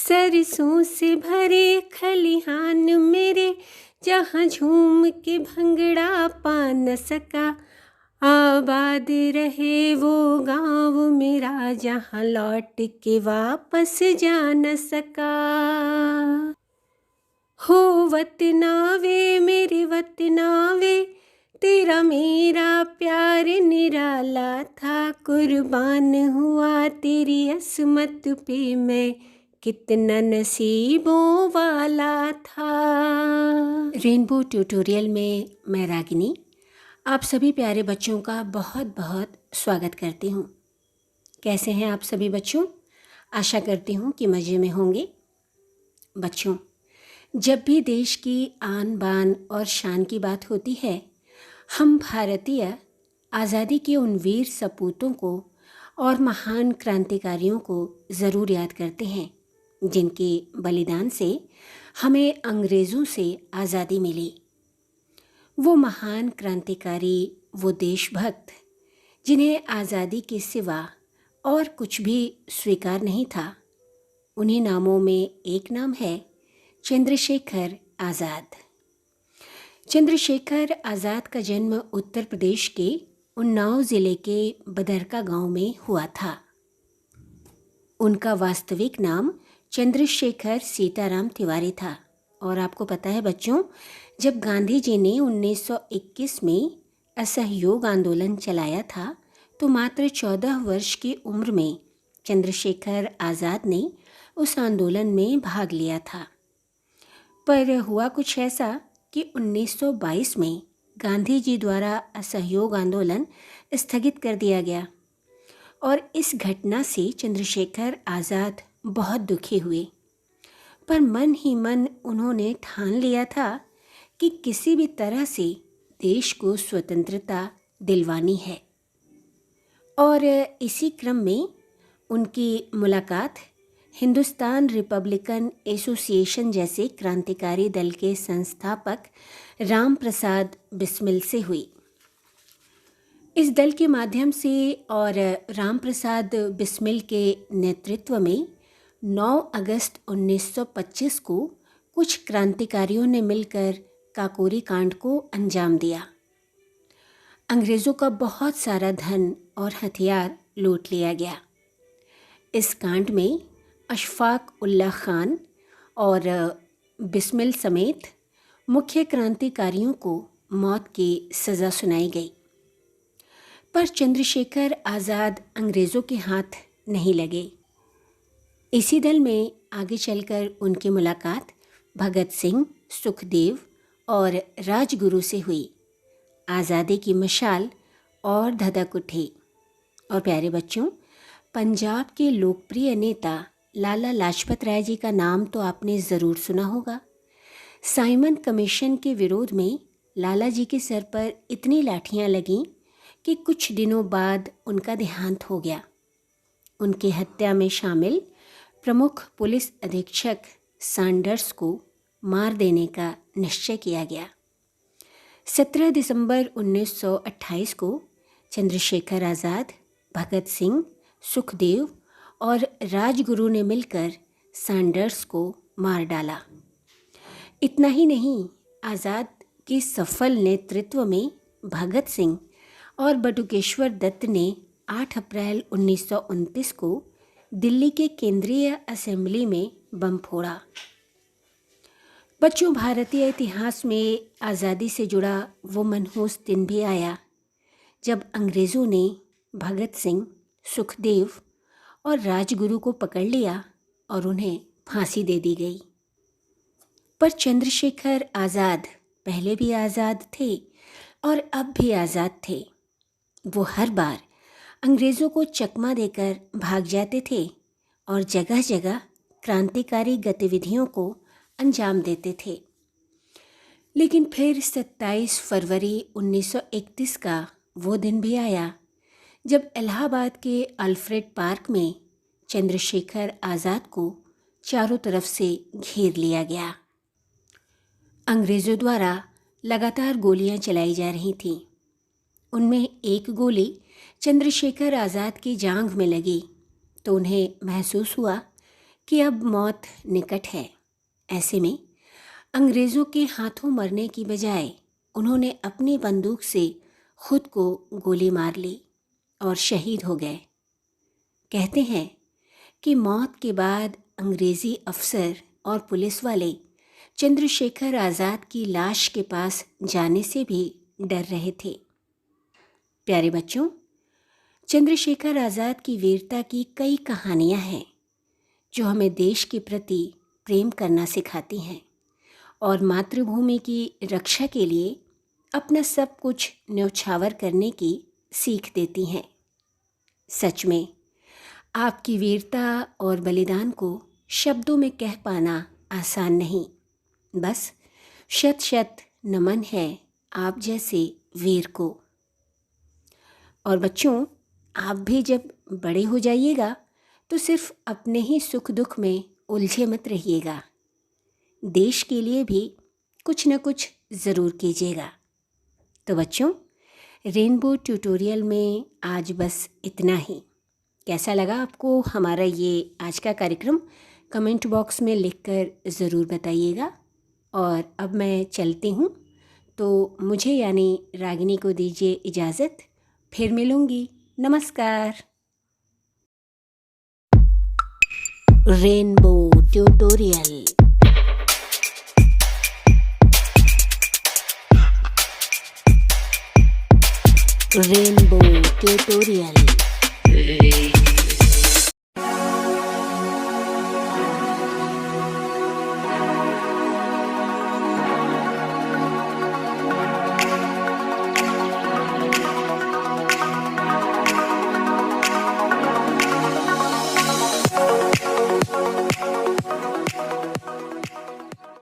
सरसों से भरे खलिहान मेरे, जहाँ झूम के भंगड़ा पा न सका। आबाद रहे वो गाँव मेरा, जहाँ लौट के वापस जा न सका। हो वतनावे मेरे वतनावे, तेरा मेरा प्यार निराला था। कुर्बान हुआ तेरी असमत पे मैं, कितना नसीबों वाला था। रेनबो ट्यूटोरियल में मैं रागिनी आप सभी प्यारे बच्चों का बहुत बहुत स्वागत करती हूँ। कैसे हैं आप सभी बच्चों? आशा करती हूँ कि मज़े में होंगे। बच्चों, जब भी देश की आन बान और शान की बात होती है, हम भारतीय आज़ादी के उन वीर सपूतों को और महान क्रांतिकारियों को ज़रूर याद करते हैं, जिनके बलिदान से हमें अंग्रेज़ों से आज़ादी मिली। वो महान क्रांतिकारी, वो देशभक्त जिन्हें आज़ादी के सिवा और कुछ भी स्वीकार नहीं था, उन्हीं नामों में एक नाम है चंद्रशेखर आज़ाद। चंद्रशेखर आज़ाद का जन्म उत्तर प्रदेश के उन्नाव ज़िले के बदरका गांव में हुआ था। उनका वास्तविक नाम चंद्रशेखर सीताराम तिवारी था। और आपको पता है बच्चों, जब गांधी जी ने 1921 में असहयोग आंदोलन चलाया था, तो मात्र 14 वर्ष की उम्र में चंद्रशेखर आज़ाद ने उस आंदोलन में भाग लिया था। पर हुआ कुछ ऐसा कि 1922 में गांधी जी द्वारा असहयोग आंदोलन स्थगित कर दिया गया और इस घटना से चंद्रशेखर आज़ाद बहुत दुखी हुए। पर मन ही मन उन्होंने ठान लिया था कि किसी भी तरह से देश को स्वतंत्रता दिलवानी है। और इसी क्रम में उनकी मुलाकात हिंदुस्तान रिपब्लिकन एसोसिएशन जैसे क्रांतिकारी दल के संस्थापक राम प्रसाद बिस्मिल से हुई। इस दल के माध्यम से और राम प्रसाद बिस्मिल के नेतृत्व में 9 अगस्त 1925 को कुछ क्रांतिकारियों ने मिलकर काकोरी कांड को अंजाम दिया। अंग्रेज़ों का बहुत सारा धन और हथियार लूट लिया गया। इस कांड में अशफाक उल्लाह खान और बिस्मिल समेत मुख्य क्रांतिकारियों को मौत की सज़ा सुनाई गई। पर चंद्रशेखर आज़ाद अंग्रेज़ों के हाथ नहीं लगे। इसी दल में आगे चलकर उनकी मुलाकात भगत सिंह, सुखदेव और राजगुरु से हुई। आज़ादी की मशाल और धधक उठी। और प्यारे बच्चों, पंजाब के लोकप्रिय नेता लाला लाजपत राय जी का नाम तो आपने ज़रूर सुना होगा। साइमन कमीशन के विरोध में लाला जी के सर पर इतनी लाठियां लगीं कि कुछ दिनों बाद उनका देहांत हो गया। उनकी हत्या में शामिल प्रमुख पुलिस अधीक्षक सैंडर्स को मार देने का निश्चय किया गया। 17 दिसंबर 1928 को चंद्रशेखर आज़ाद, भगत सिंह, सुखदेव और राजगुरु ने मिलकर सैंडर्स को मार डाला। इतना ही नहीं, आज़ाद के सफल नेतृत्व में भगत सिंह और बटुकेश्वर दत्त ने 8 अप्रैल 1929 को दिल्ली के केंद्रीय असेंबली में बम फोड़ा। बच्चों, भारतीय इतिहास में आज़ादी से जुड़ा वो मनहूस दिन भी आया जब अंग्रेज़ों ने भगत सिंह, सुखदेव और राजगुरु को पकड़ लिया और उन्हें फांसी दे दी गई। पर चंद्रशेखर आज़ाद पहले भी आज़ाद थे और अब भी आज़ाद थे। वो हर बार अंग्रेज़ों को चकमा देकर भाग जाते थे और जगह जगह क्रांतिकारी गतिविधियों को अंजाम देते थे। लेकिन फिर 27 फरवरी 1931 का वो दिन भी आया जब इलाहाबाद के अल्फ्रेड पार्क में चंद्रशेखर आज़ाद को चारों तरफ से घेर लिया गया। अंग्रेज़ों द्वारा लगातार गोलियां चलाई जा रही थीं। उनमें एक गोली चंद्रशेखर आज़ाद की जांघ में लगी तो उन्हें महसूस हुआ कि अब मौत निकट है। ऐसे में अंग्रेज़ों के हाथों मरने की बजाय उन्होंने अपनी बंदूक से खुद को गोली मार ली और शहीद हो गए। कहते हैं कि मौत के बाद अंग्रेज़ी अफसर और पुलिस वाले चंद्रशेखर आज़ाद की लाश के पास जाने से भी डर रहे थे। प्यारे बच्चों, चंद्रशेखर आज़ाद की वीरता की कई कहानियाँ हैं जो हमें देश के प्रति प्रेम करना सिखाती हैं और मातृभूमि की रक्षा के लिए अपना सब कुछ न्यौछावर करने की सीख देती हैं। सच में आपकी वीरता और बलिदान को शब्दों में कह पाना आसान नहीं। बस शत शत नमन है आप जैसे वीर को। और बच्चों, आप भी जब बड़े हो जाइएगा तो सिर्फ अपने ही सुख दुख में उलझे मत रहिएगा। देश के लिए भी कुछ न कुछ ज़रूर कीजिएगा। तो बच्चों, रेनबो ट्यूटोरियल में आज बस इतना ही। कैसा लगा आपको हमारा ये आज का कार्यक्रम? कमेंट बॉक्स में लिखकर ज़रूर बताइएगा। और अब मैं चलती हूँ, तो मुझे यानी रागिनी को दीजिए इजाज़त। फिर मिलूँगी। नमस्कार। Rainbow tutorial. Rainbow tutorial.